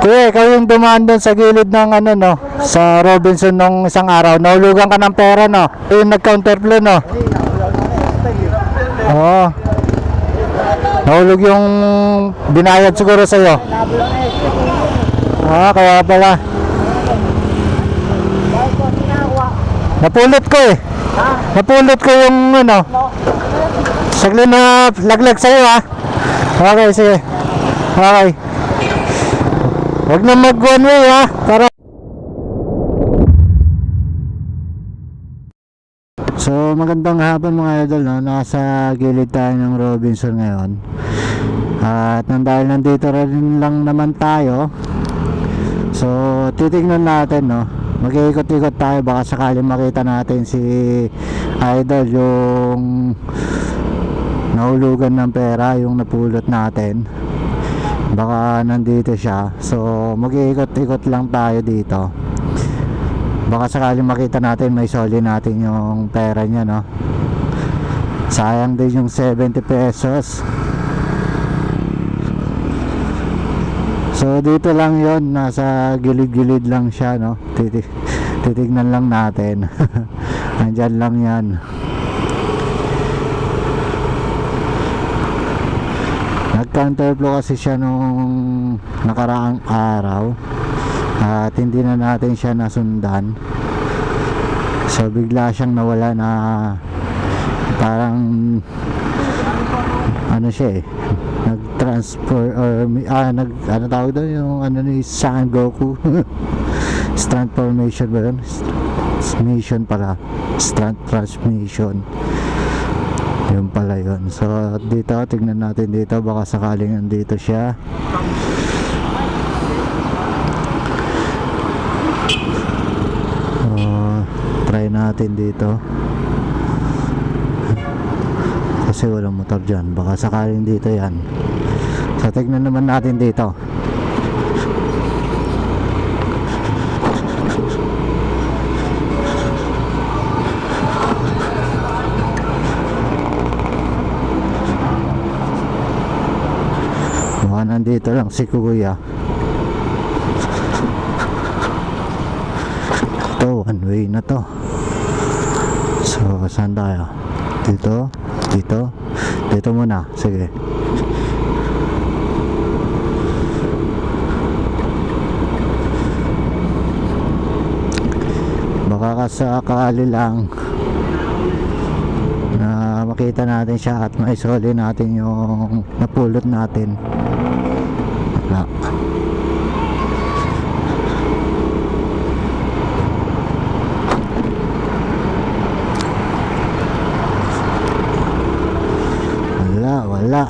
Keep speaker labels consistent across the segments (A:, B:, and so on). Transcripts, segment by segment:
A: Kuya, ikaw yung dumaan doon sa gilid ng ano no, sa Robinson nung isang araw. Nahulugan ka ng pera no. Yung nag-counterflow no. Oo. Nahulog yung binayad siguro sa'yo. Ah, kaya pala. Napulot ko eh. Napulot ko yung ano. Saglit na laglag sa'yo ha. Okay, sige. Okay. Huwag na mag one way ha. Para so magandang hapon mga idol no? Nasa gilid tayo ng Robinson ngayon. At dahil nandito rin lang naman tayo, so titignan natin no, mag-iikot-ikot tayo, baka sakali makita natin si idol yung nahulugan ng pera, yung napulot natin. Baka nandito siya. So mag-iikot-ikot lang tayo dito, baka sakali makita natin, may soli natin yung pera niya no. Sayang din yung 70 pesos. So dito lang yon, nasa gilid-gilid lang siya no. Titignan lang natin. Andyan lang yan. Nag-counterflow kasi siya nung nakaraang araw at hindi na natin siya nasundan. So bigla siyang nawala na parang ano siya eh, nag-transfer or ano tawag doon, yung ano ni San Goku. Transformation ba yun? Transmission pala. Transmission. Yun pala yun. So dito, tignan natin dito, baka sakaling nandito siya. Try natin dito kasi walang motor dyan, baka sakaling dito yan. So tignan naman natin dito. Baka nandito lang si kuya. Ito, one way na to. So saan tayo? Dito, dito, dito muna. Sige. Baka kasakali lang na makita natin siya at maisoli natin yung napulot natin. Wala. Wala.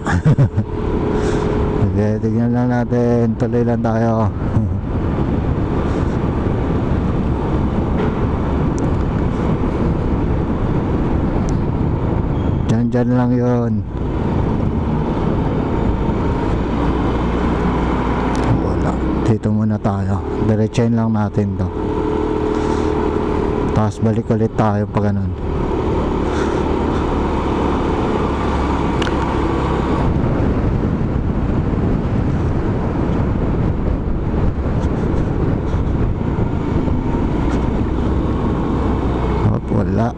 A: Okay, tignan lang natin. Tuloy lang tayo. Dyan lang yun. Wala. Dito muna tayo. Diretsahin lang natin to. Tapos balik ulit tayo pag ganun. Wala.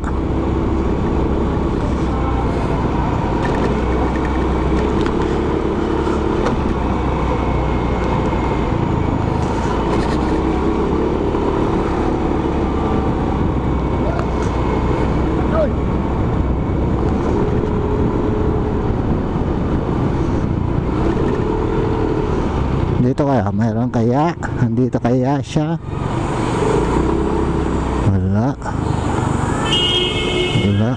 A: Dito kaya, mayroon kaya? Dito kaya siya? Wala. Wala.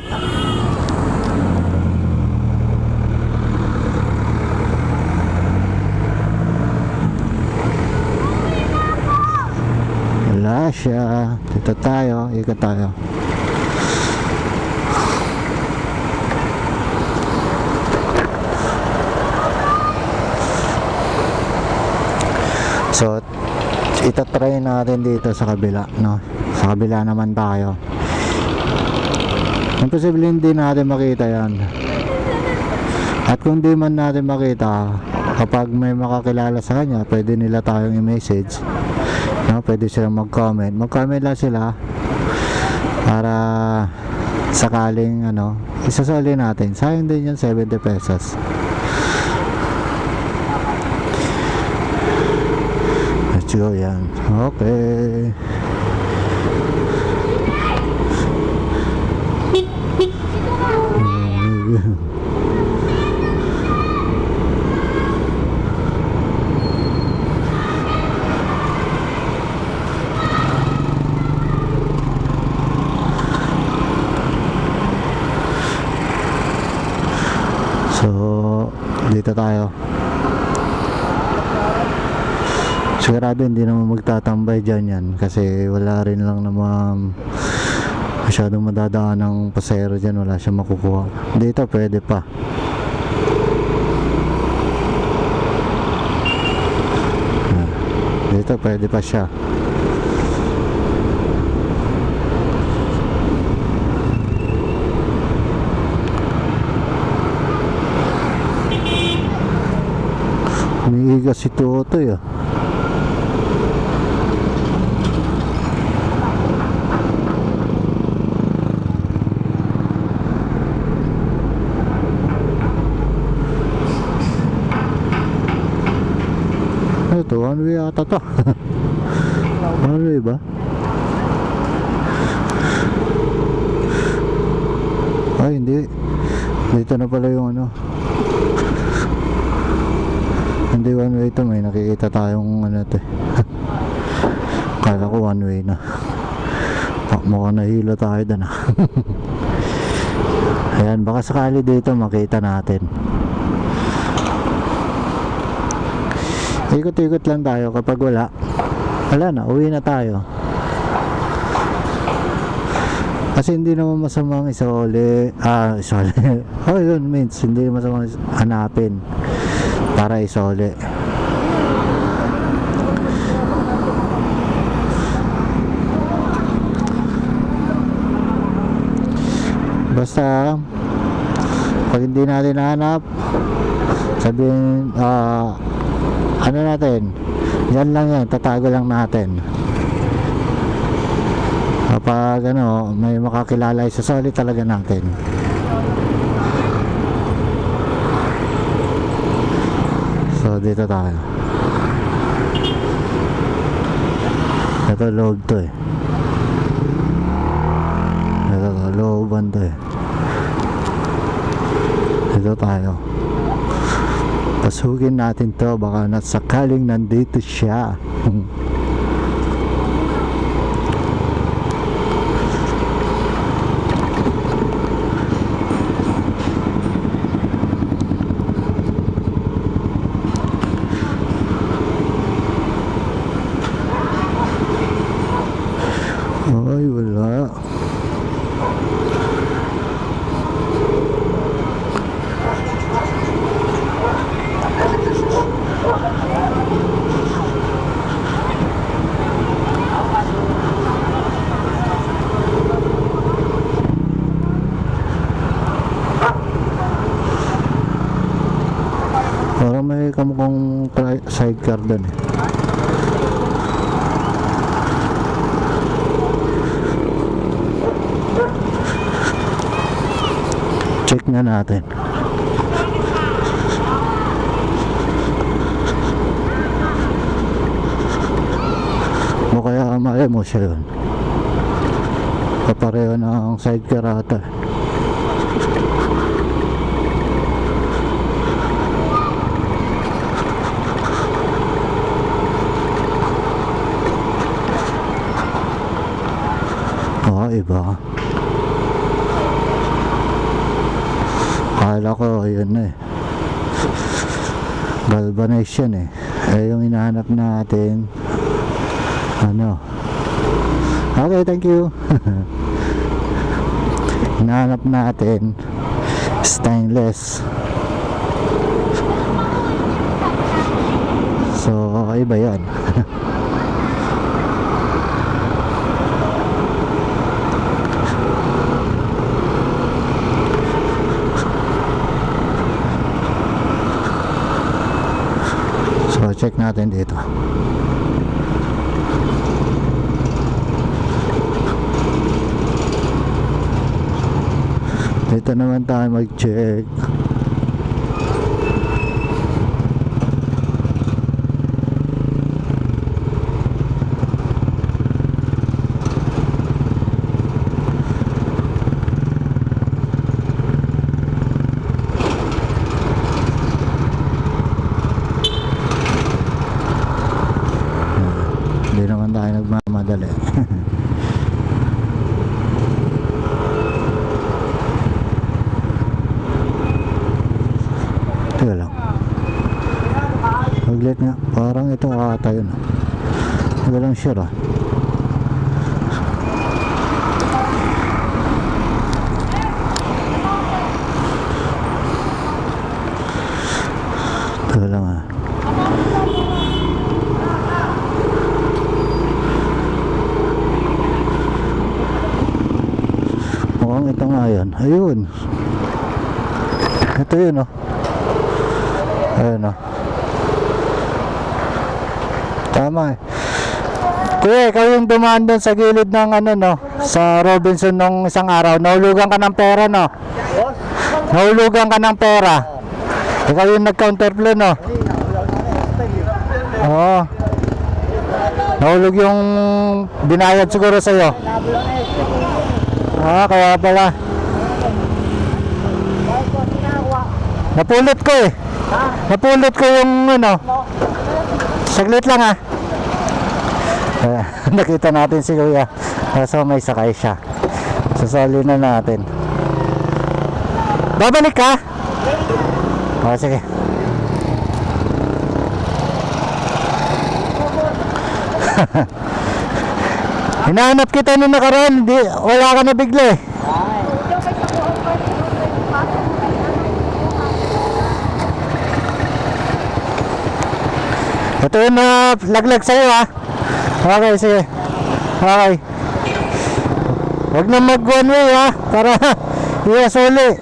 A: Wala siya. Dito tayo, ikot tayo. So itatry natin dito sa kabila no? Sa kabila naman tayo. Imposible hindi natin makita yan. At kung di man natin makita, kapag may makakilala sa kanya, pwede nila tayong i-message, no? Pwede silang mag-comment lang sila para sakaling ano, isasali natin. Sayang din yung 70 pesos. Let's go yan. Okay. So, dito tayo. Sigurado hindi naman magtatambay dyan yan kasi wala rin lang naman masyadong madadaan ng pasahero dyan, wala siya makukuha. Dito pwede pa. Dito pwede pa siya. Umiigas si Tutoy ah. Ito, one way ata to. One way ba? Ay, hindi. Dito na pala yung ano. Hindi one way to, may nakikita tayong ano to. Kala ko one way na. Mukhang nahilo tayo doon ah. Ayan, baka sakali dito makita natin. Ikot-ikot lang tayo, kapag wala na, uwi na tayo. Kasi hindi naman masamang isole. Oh yun means, hindi masamang hanapin para isole. Basta pag hindi natin nahanap, sabihin ano natin, yan lang yan, tatago lang natin. Kapag ano, may makakilala, isasoli talaga natin. So dito tayo. Ito loob to eh. Ito looban to eh. Dito tayo. Pasugin natin to, baka nasakaling nandito siya. Ay, wala. Parang may kamukhang sidecar doon eh. Check na natin. O kaya malay mo siya yun. Kapareho ng sidecar ata. Iba. Akala ko yun eh, galvanization eh. Yung hinahanap natin ano. Okay, thank you. Hinahanap natin stainless. So iba yan. natin dito. Dito naman tayo mag-check. Hindi naman tayo nagmamadali. Teka lang. Maglit nga. Parang ito ata yun. Teka lang sure ah. Teka lang ah. Mukhang ito nga yan. Ayun. Ito yun oh. Ayun oh. Tama eh. Kuya, ikaw yung dumaan doon sa gilid ng ano no, sa Robinson nung isang araw. Nahulugan ka ng pera no? Nahulugan ka ng pera. Ikaw yung nag-counterplay no? Oo. Nahulog yung binayad siguro sa'yo. Ah, kaya pala. Napulot ko eh. Napulot ko yung ano. Saglit lang ah. Nakita natin si Kuya. So may sakay siya. Sasali na natin. Babalik ka? O sige. Hinahanap kita nung nakaraan. Wala ka na bigla eh. Ito yung laglag sa'yo ha. Okay, sige. Okay. Huwag na mag one way ha. Para iasuli.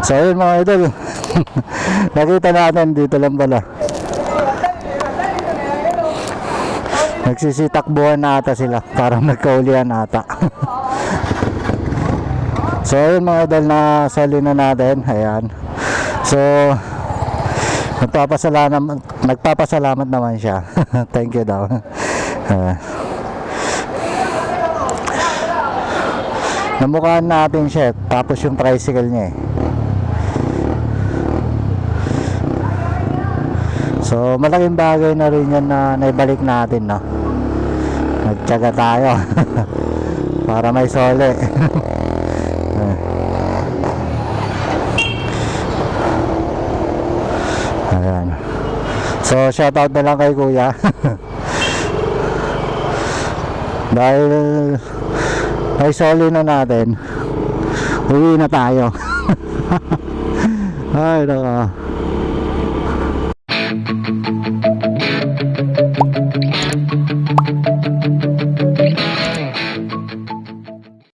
A: So yun mga idol. Nakita natin dito lang pala. Nagsisitakbuhan na ata sila. Parang nagkaulian ata. So yun mga idol, na sali na natin. Ayan. So nagpapasalamat naman siya. Thank you daw. Namukhaan natin siya. Tapos yung tricycle niya eh. So malaking bagay na rin yan na naibalik natin no. Nagtiyaga tayo. Para may sole. Ayan. So shoutout na lang kay Kuya. Dahil may sole na natin, uwi na tayo. Ay naka.